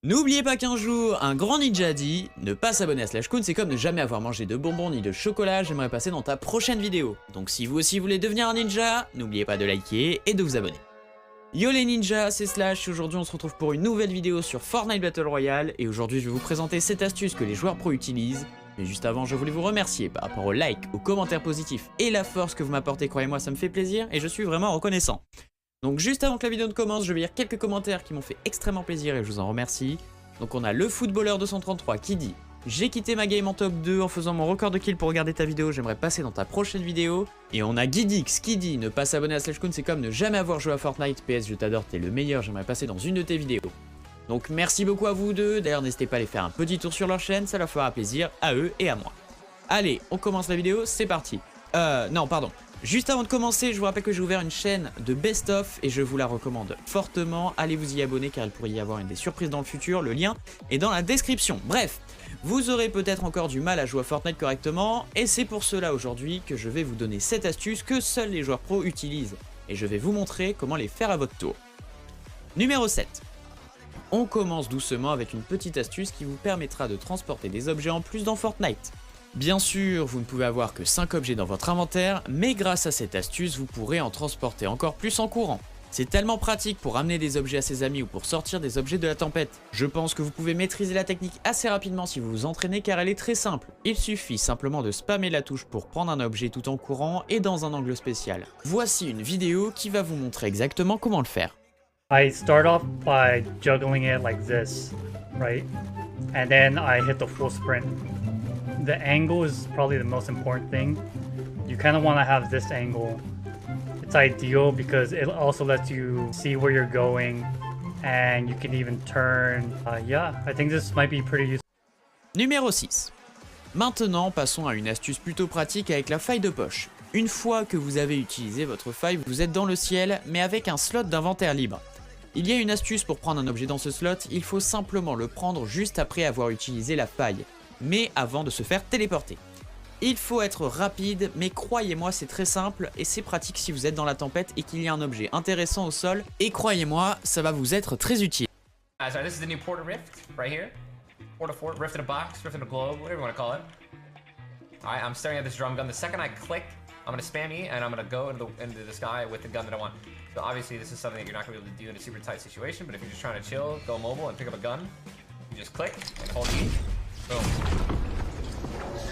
N'oubliez pas qu'un jour, un grand ninja a dit « Ne pas s'abonner à Slash Kun, c'est comme ne jamais avoir mangé de bonbons ni de chocolat, j'aimerais passer dans ta prochaine vidéo. » Donc si vous aussi voulez devenir un ninja, n'oubliez pas de liker et de vous abonner. Yo les ninjas, c'est Slash, aujourd'hui on se retrouve pour une nouvelle vidéo sur Fortnite Battle Royale, et aujourd'hui je vais vous présenter cette astuce que les joueurs pro utilisent. Mais juste avant, je voulais vous remercier par rapport aux likes, aux commentaires positifs et la force que vous m'apportez, croyez-moi ça me fait plaisir et je suis vraiment reconnaissant. Donc juste avant que la vidéo ne commence, je vais lire quelques commentaires qui m'ont fait extrêmement plaisir et je vous en remercie. Donc on a le footballeur 233 qui dit « J'ai quitté ma game en top 2 en faisant mon record de kill pour regarder ta vidéo, j'aimerais passer dans ta prochaine vidéo. » Et on a Guidix qui dit « Ne pas s'abonner à Slash Kun, c'est comme ne jamais avoir joué à Fortnite, PS je t'adore, t'es le meilleur, j'aimerais passer dans une de tes vidéos. » Donc merci beaucoup à vous deux, d'ailleurs n'hésitez pas à aller faire un petit tour sur leur chaîne, ça leur fera plaisir à eux et à moi. Allez, on commence la vidéo, c'est parti. Non pardon. Juste avant de commencer, je vous rappelle que j'ai ouvert une chaîne de best-of et je vous la recommande fortement. Allez vous y abonner car il pourrait y avoir des surprises dans le futur, le lien est dans la description. Bref, vous aurez peut-être encore du mal à jouer à Fortnite correctement et c'est pour cela aujourd'hui que je vais vous donner cette astuce que seuls les joueurs pros utilisent. Et je vais vous montrer comment les faire à votre tour. Numéro 7. On commence doucement avec une petite astuce qui vous permettra de transporter des objets en plus dans Fortnite. Bien sûr, vous ne pouvez avoir que 5 objets dans votre inventaire, mais grâce à cette astuce, vous pourrez en transporter encore plus en courant. C'est tellement pratique pour ramener des objets à ses amis ou pour sortir des objets de la tempête. Je pense que vous pouvez maîtriser la technique assez rapidement si vous vous entraînez car elle est très simple. Il suffit simplement de spammer la touche pour prendre un objet tout en courant et dans un angle spécial. Voici une vidéo qui va vous montrer exactement comment le faire. I start off by juggling it like this, right? And then I hit the full sprint. The angle is probably the most important thing. You kind of want to have this angle. It's ideal because it also lets you see where you're going and you can even turn. Yeah, I think this might be pretty useful. Numéro 6. Maintenant, passons à une astuce plutôt pratique avec la faille de poche. Une fois que vous avez utilisé votre faille, vous êtes dans le ciel, mais avec un slot d'inventaire libre. Il y a une astuce pour prendre un objet dans ce slot, il faut simplement le prendre juste après avoir utilisé la faille, mais avant de se faire téléporter. Il faut être rapide, mais croyez-moi c'est très simple et c'est pratique si vous êtes dans la tempête et qu'il y a un objet intéressant au sol, et croyez-moi, ça va vous être très utile. Sorry, this is the new Porta Rift, right here. Porta Fort, Rift in a box, Rift in a globe, whatever you want to call it. Alright, I'm staring at this drum gun. The second I click, I'm going to spam E and I'm going to go into the sky with the gun that I want. So obviously this is something that you're not going to be able to do in a super tight situation, but if you're just trying to chill, go mobile and pick up a gun, you just click and hold E, boom.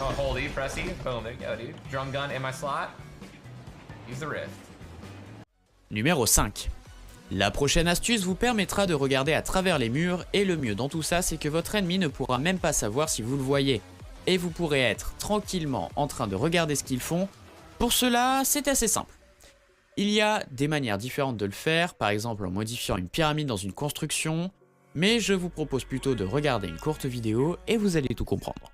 Oh, hold E, press E, boom, there you go dude. Drum gun in my slot, use the Rift. Numéro 5. La prochaine astuce vous permettra de regarder à travers les murs et le mieux dans tout ça c'est que votre ennemi ne pourra même pas savoir si vous le voyez. Et vous pourrez être tranquillement en train de regarder ce qu'ils font. Pour cela, c'est assez simple. Il y a des manières différentes de le faire, par exemple en modifiant une pyramide dans une construction, mais je vous propose plutôt de regarder une courte vidéo et vous allez tout comprendre.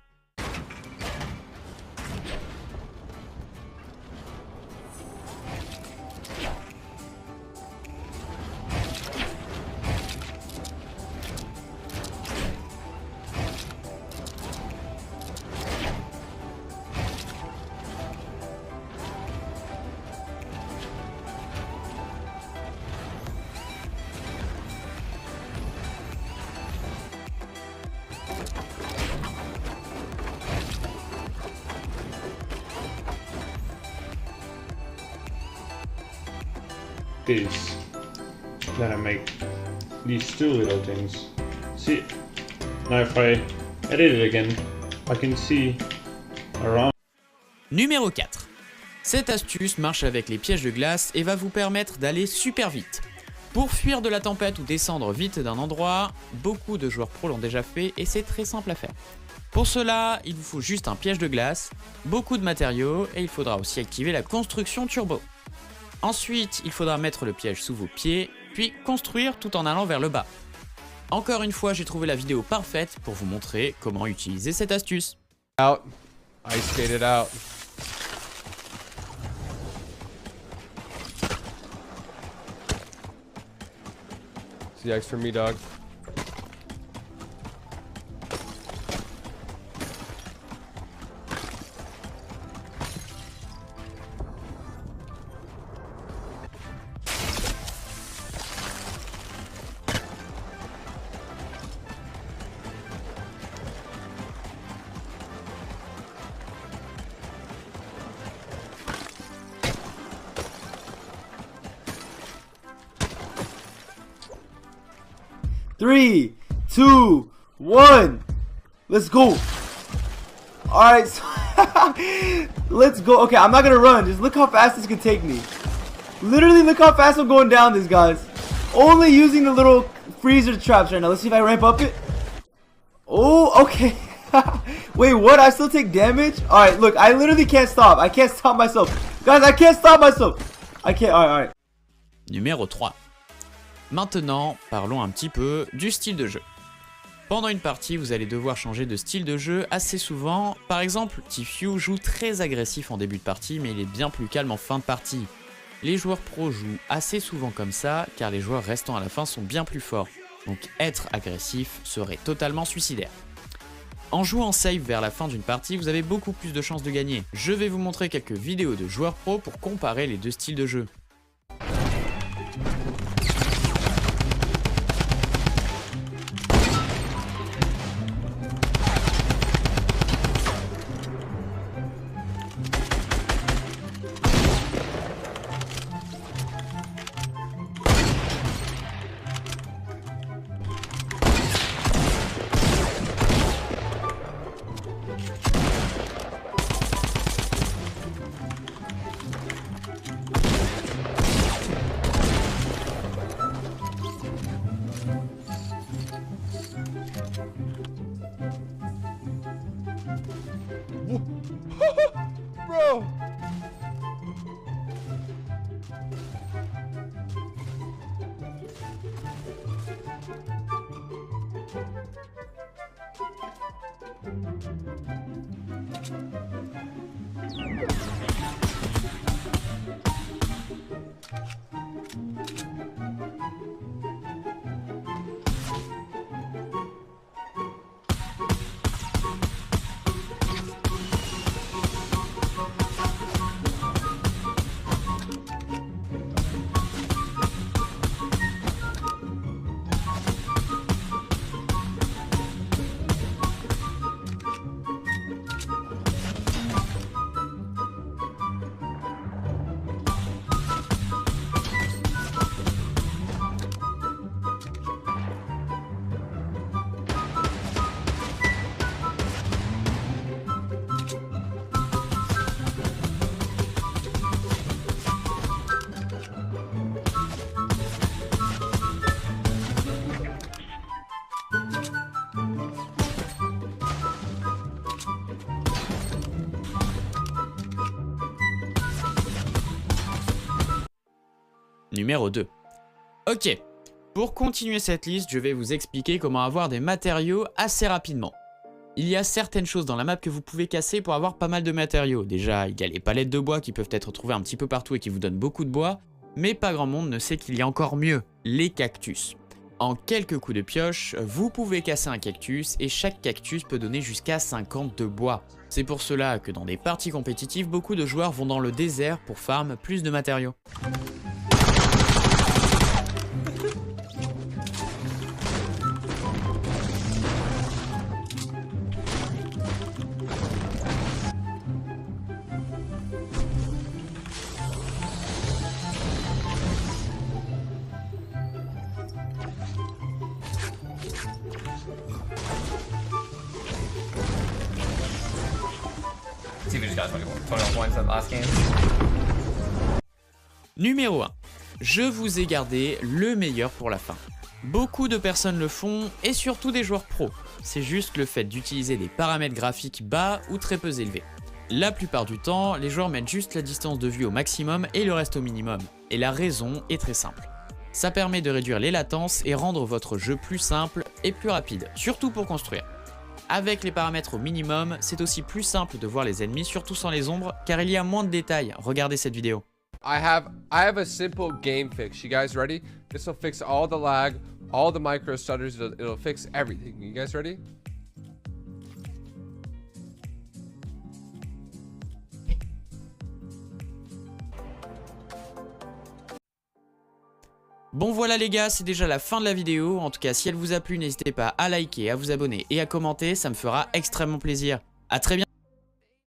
Is that I make these two little things. See, now if I edit it again, I can see around. Numéro 4. Cette astuce marche avec les pièges de glace et va vous permettre d'aller super vite. Pour fuir de la tempête ou descendre vite d'un endroit, beaucoup de joueurs pro l'ont déjà fait et c'est très simple à faire. Pour cela, il vous faut juste un piège de glace, beaucoup de matériaux et il faudra aussi activer la construction turbo. Ensuite, il faudra mettre le piège sous vos pieds, puis construire tout en allant vers le bas. Encore une fois, j'ai trouvé la vidéo parfaite pour vous montrer comment utiliser cette astuce. Out. I skated out. It's the X for me, dog. 3, 2, 1. Let's go. Alright, so let's go. Okay, I'm not gonna run. Just look how fast this can take me. Literally, look how fast I'm going down this, guys. Only using the little freezer traps right now. Let's see if I ramp up it. Oh, okay. Wait, what? I still take damage? Alright, look, I literally can't stop. I can't stop myself. Guys, I can't stop myself. I can't. Alright. Numéro 3. Maintenant, parlons un petit peu du style de jeu. Pendant une partie, vous allez devoir changer de style de jeu assez souvent. Par exemple, Tfue joue très agressif en début de partie, mais il est bien plus calme en fin de partie. Les joueurs pros jouent assez souvent comme ça, car les joueurs restants à la fin sont bien plus forts. Donc être agressif serait totalement suicidaire. En jouant safe vers la fin d'une partie, vous avez beaucoup plus de chances de gagner. Je vais vous montrer quelques vidéos de joueurs pros pour comparer les deux styles de jeu. Bro! Numéro 2. Ok, pour continuer cette liste, je vais vous expliquer comment avoir des matériaux assez rapidement. Il y a certaines choses dans la map que vous pouvez casser pour avoir pas mal de matériaux. Déjà, il y a les palettes de bois qui peuvent être trouvées un petit peu partout et qui vous donnent beaucoup de bois, mais pas grand monde ne sait qu'il y a encore mieux, les cactus. En quelques coups de pioche, vous pouvez casser un cactus et chaque cactus peut donner jusqu'à 50 de bois. C'est pour cela que dans des parties compétitives, beaucoup de joueurs vont dans le désert pour farm plus de matériaux. See if we just got 21 points in the last game. Numéro 1. Je vous ai gardé le meilleur pour la fin. Beaucoup de personnes le font, et surtout des joueurs pros. C'est juste le fait d'utiliser des paramètres graphiques bas ou très peu élevés. La plupart du temps, les joueurs mettent juste la distance de vue au maximum et le reste au minimum. Et la raison est très simple. Ça permet de réduire les latences et rendre votre jeu plus simple et plus rapide, surtout pour construire. Avec les paramètres au minimum, c'est aussi plus simple de voir les ennemis, surtout sans les ombres, car il y a moins de détails. Regardez cette vidéo. I have a simple game fix. You guys ready? This will fix all the lag, all the micro stutters. It'll fix everything. You guys ready? Bon voilà les gars, c'est déjà la fin de la vidéo. En tout cas, si elle vous a plu, n'hésitez pas à liker, à vous abonner et à commenter, ça me fera extrêmement plaisir. A très bientôt.